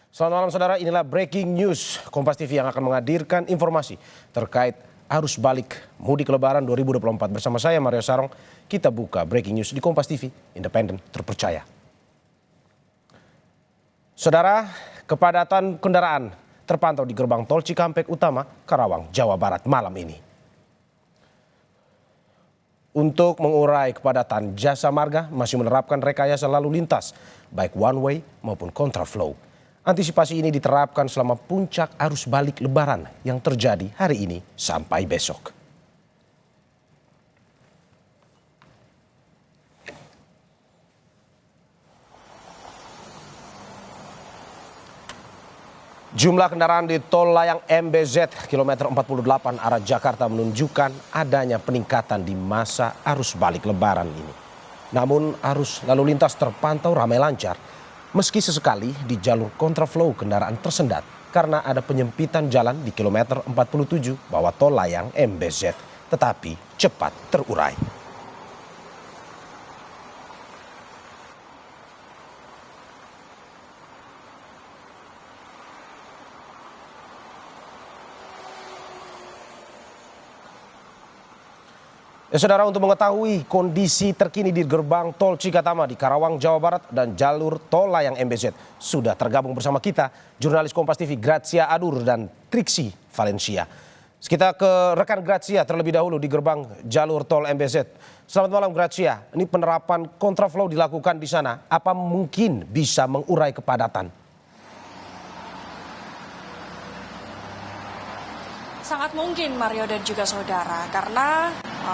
Selamat malam saudara, inilah breaking news Kompas TV yang akan menghadirkan informasi terkait arus balik mudik lebaran 2024. Bersama saya Mario Sarong, kita buka breaking news di Kompas TV, independen, terpercaya. Saudara, kepadatan kendaraan terpantau di gerbang tol Cikampek Utama, Karawang, Jawa Barat malam ini. Untuk mengurai kepadatan, Jasa Marga masih menerapkan rekayasa lalu lintas, baik one way maupun kontraflow. Antisipasi ini diterapkan selama puncak arus balik lebaran yang terjadi hari ini sampai besok. Jumlah kendaraan di tol layang MBZ kilometer 48 arah Jakarta menunjukkan adanya peningkatan di masa arus balik lebaran ini. Namun arus lalu lintas terpantau ramai lancar. Meski sesekali di jalur kontraflow kendaraan tersendat karena ada penyempitan jalan di kilometer 47 bawah tol layang MBZ, tetapi cepat terurai. Ya, saudara, untuk mengetahui kondisi terkini di gerbang tol Cikatama di Karawang, Jawa Barat dan jalur tol layang MBZ, sudah tergabung bersama kita jurnalis Kompas TV Grazia Adur dan Triksi Valencia. Kita ke rekan Grazia terlebih dahulu di gerbang jalur tol MBZ. Selamat malam Grazia, ini penerapan kontraflow dilakukan di sana, apa mungkin bisa mengurai kepadatan? Sangat mungkin Mario dan juga saudara, karena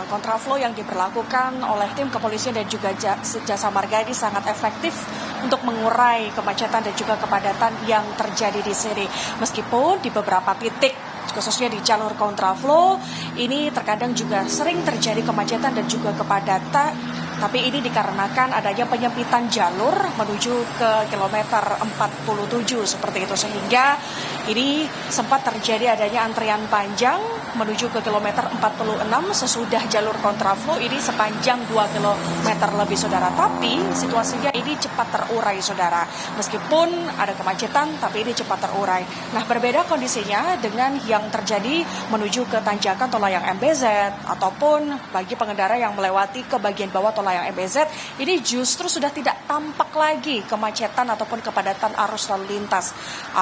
kontraflow yang diberlakukan oleh tim kepolisian dan juga Jasa Marga ini sangat efektif untuk mengurai kemacetan dan juga kepadatan yang terjadi di sini. Meskipun di beberapa titik, khususnya di jalur kontraflow, ini terkadang juga sering terjadi kemacetan dan juga kepadatan. Tapi ini dikarenakan adanya penyempitan jalur menuju ke kilometer 47 seperti itu. Sehingga ini sempat terjadi adanya antrian panjang menuju ke kilometer 46 sesudah jalur kontraflow ini sepanjang 2 kilometer lebih saudara. Tapi situasinya ini cepat terurai saudara. Meskipun ada kemacetan tapi ini cepat terurai. Nah, berbeda kondisinya dengan yang terjadi menuju ke tanjakan tol layang MBZ ataupun bagi pengendara yang melewati ke bagian bawah tol layang MBZ, ini justru sudah tidak tampak lagi kemacetan ataupun kepadatan arus lalu lintas.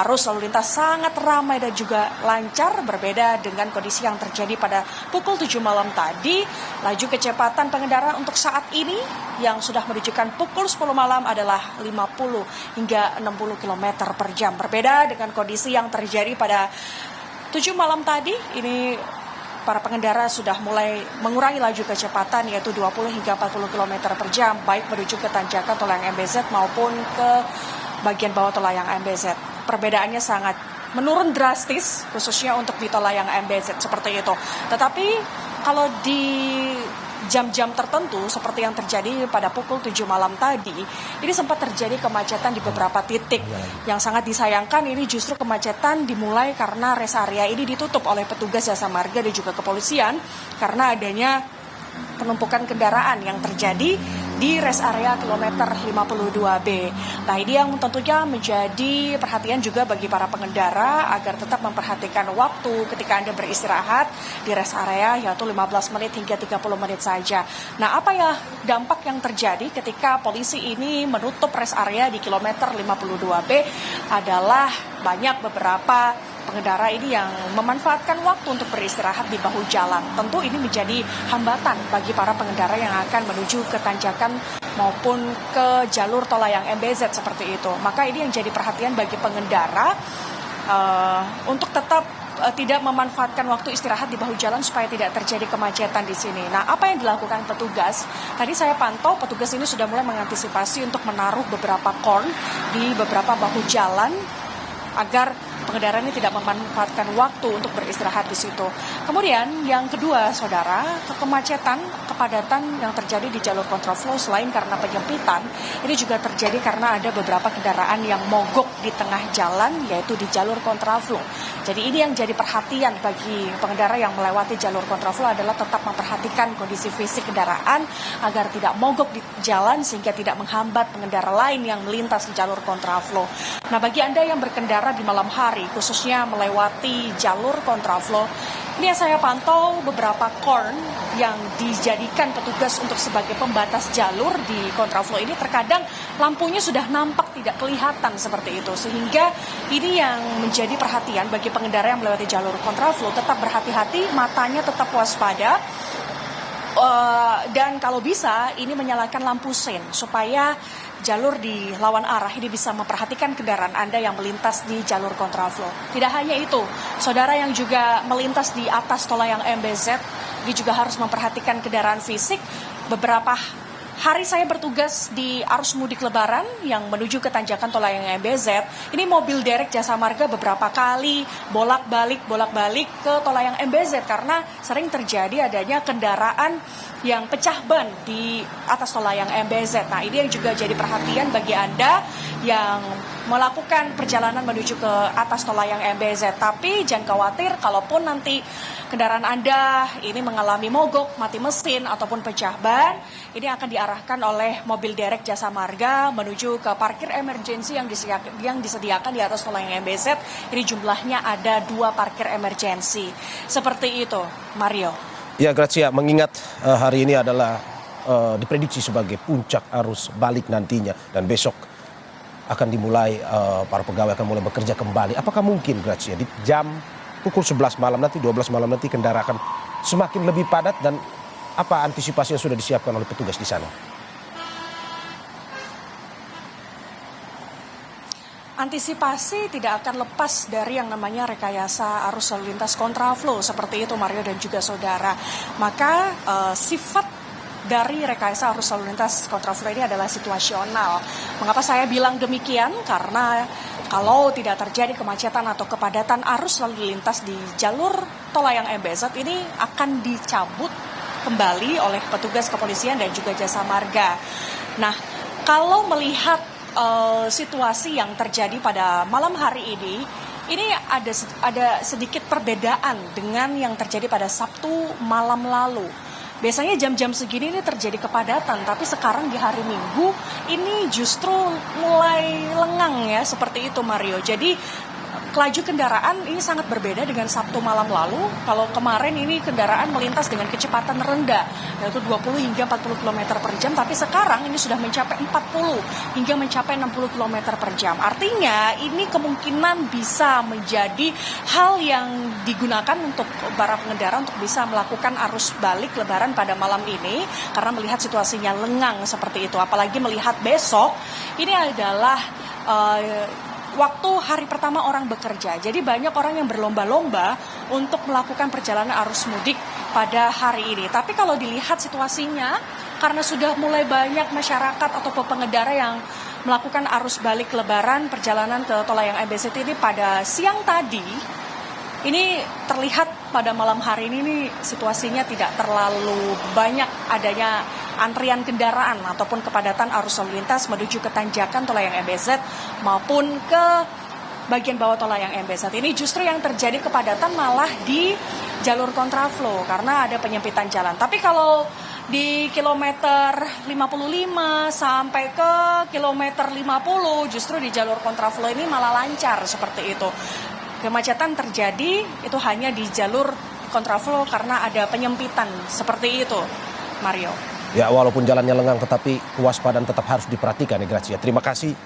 Arus lalu lintas sangat ramai dan juga lancar, berbeda dengan kondisi yang terjadi pada pukul 7 malam tadi. Laju kecepatan pengendara untuk saat ini yang sudah menunjukkan pukul 10 malam adalah 50 hingga 60 km per jam. Berbeda dengan kondisi yang terjadi pada 7 malam tadi, ini para pengendara sudah mulai mengurangi laju kecepatan yaitu 20 hingga 40 km per jam, baik menuju ke tanjakan tol layang MBZ maupun ke bagian bawah tol layang MBZ. Perbedaannya sangat menurun drastis, khususnya untuk di tol layang MBZ seperti itu. Tetapi kalau di jam-jam tertentu seperti yang terjadi pada pukul 7 malam tadi, ini sempat terjadi kemacetan di beberapa titik. Yang sangat disayangkan ini justru kemacetan dimulai karena rest area ini ditutup oleh petugas Jasa Marga dan juga kepolisian karena adanya penumpukan kendaraan yang terjadi di rest area kilometer 52B. Nah, ini yang tentunya menjadi perhatian juga bagi para pengendara agar tetap memperhatikan waktu ketika Anda beristirahat di rest area yaitu 15 menit hingga 30 menit saja. Nah, apa ya dampak yang terjadi ketika polisi ini menutup rest area di kilometer 52B adalah banyak beberapa pengendara ini yang memanfaatkan waktu untuk beristirahat di bahu jalan. Tentu ini menjadi hambatan bagi para pengendara yang akan menuju ke tanjakan maupun ke jalur tol layang MBZ seperti itu. Maka ini yang jadi perhatian bagi pengendara untuk tetap tidak memanfaatkan waktu istirahat di bahu jalan supaya tidak terjadi kemacetan di sini. Nah, apa yang dilakukan petugas? Tadi saya pantau petugas ini sudah mulai mengantisipasi untuk menaruh beberapa korn di beberapa bahu jalan agar pengendara ini tidak memanfaatkan waktu untuk beristirahat di situ. Kemudian yang kedua, saudara, kemacetan kepadatan yang terjadi di jalur kontraflow selain karena penyempitan, ini juga terjadi karena ada beberapa kendaraan yang mogok di tengah jalan, yaitu di jalur kontraflow. Jadi ini yang jadi perhatian bagi pengendara yang melewati jalur kontraflow adalah tetap memperhatikan kondisi fisik kendaraan agar tidak mogok di jalan sehingga tidak menghambat pengendara lain yang melintas di jalur kontraflow. Nah, bagi Anda yang berkendara di malam hari, khususnya melewati jalur kontraflow, ini yang saya pantau beberapa corn yang dijadikan petugas untuk sebagai pembatas jalur di kontraflow ini terkadang lampunya sudah nampak tidak kelihatan seperti itu. Sehingga ini yang menjadi perhatian bagi pengendara yang melewati jalur kontraflow, tetap berhati-hati, matanya tetap waspada. Dan kalau bisa ini menyalakan lampu sein supaya jalur di lawan arah ini bisa memperhatikan kendaraan Anda yang melintas di jalur kontraflow. Tidak hanya itu, saudara yang juga melintas di atas tol layang MBZ, ini juga harus memperhatikan kendaraan fisik. Beberapa hari saya bertugas di arus mudik lebaran yang menuju ke tanjakan tol layang MBZ. Ini mobil derek Jasa Marga beberapa kali bolak-balik ke tol layang MBZ karena sering terjadi adanya kendaraan yang pecah ban di atas tol layang MBZ. Nah, ini yang juga jadi perhatian bagi Anda yang melakukan perjalanan menuju ke atas tol layang MBZ. Tapi jangan khawatir kalaupun nanti kendaraan Anda ini mengalami mogok, mati mesin, ataupun pecah ban, ini akan diarahkan oleh mobil derek Jasa Marga menuju ke parkir emergensi yang disediakan di atas tol layang MBZ. Ini jumlahnya ada 2 parkir emergensi. Seperti itu, Mario. Ya, Grazia, mengingat hari ini adalah diprediksi sebagai puncak arus balik nantinya dan besok akan dimulai, para pegawai akan mulai bekerja kembali. Apakah mungkin, Grazia, di jam pukul 11 malam nanti, 12 malam nanti kendaraan akan semakin lebih padat dan apa antisipasi yang sudah disiapkan oleh petugas di sana? Antisipasi tidak akan lepas dari yang namanya rekayasa arus lalu lintas kontraflow seperti itu, Mario dan juga saudara. Maka sifat dari rekayasa arus lalu lintas kontraflow ini adalah situasional. Mengapa saya bilang demikian? Karena kalau tidak terjadi kemacetan atau kepadatan arus lalu lintas di jalur tol layang MBZ ini akan dicabut kembali oleh petugas kepolisian dan juga Jasa Marga. Nah, kalau melihat situasi yang terjadi pada malam hari ini ada sedikit perbedaan dengan yang terjadi pada Sabtu malam lalu. Biasanya jam-jam segini ini terjadi kepadatan, tapi sekarang di hari Minggu ini justru mulai lengang ya, seperti itu, Mario. Jadi laju kendaraan ini sangat berbeda dengan Sabtu malam lalu. Kalau kemarin ini kendaraan melintas dengan kecepatan rendah, yaitu 20 hingga 40 km per jam, tapi sekarang ini sudah mencapai 40 hingga mencapai 60 km per jam. Artinya ini kemungkinan bisa menjadi hal yang digunakan untuk para pengendara untuk bisa melakukan arus balik lebaran pada malam ini, karena melihat situasinya lengang seperti itu. Apalagi melihat besok, ini adalah waktu hari pertama orang bekerja. Jadi banyak orang yang berlomba-lomba untuk melakukan perjalanan arus mudik pada hari ini. Tapi kalau dilihat situasinya, karena sudah mulai banyak masyarakat atau pengendara yang melakukan arus balik lebaran perjalanan ke tol layang MBZ ini pada siang tadi, ini terlihat pada malam hari ini situasinya tidak terlalu banyak adanya antrian kendaraan ataupun kepadatan arus lalu lintas menuju ke tanjakan tol layang MBZ maupun ke bagian bawah tol layang MBZ. Ini justru yang terjadi kepadatan malah di jalur kontraflow karena ada penyempitan jalan. Tapi kalau di kilometer 55 sampai ke kilometer 50 justru di jalur kontraflow ini malah lancar seperti itu. Kemacetan terjadi itu hanya di jalur kontraflow karena ada penyempitan seperti itu, Mario. Ya, walaupun jalannya lengang tetapi kewaspadaan tetap harus diperhatikan ya, Grazia. Terima kasih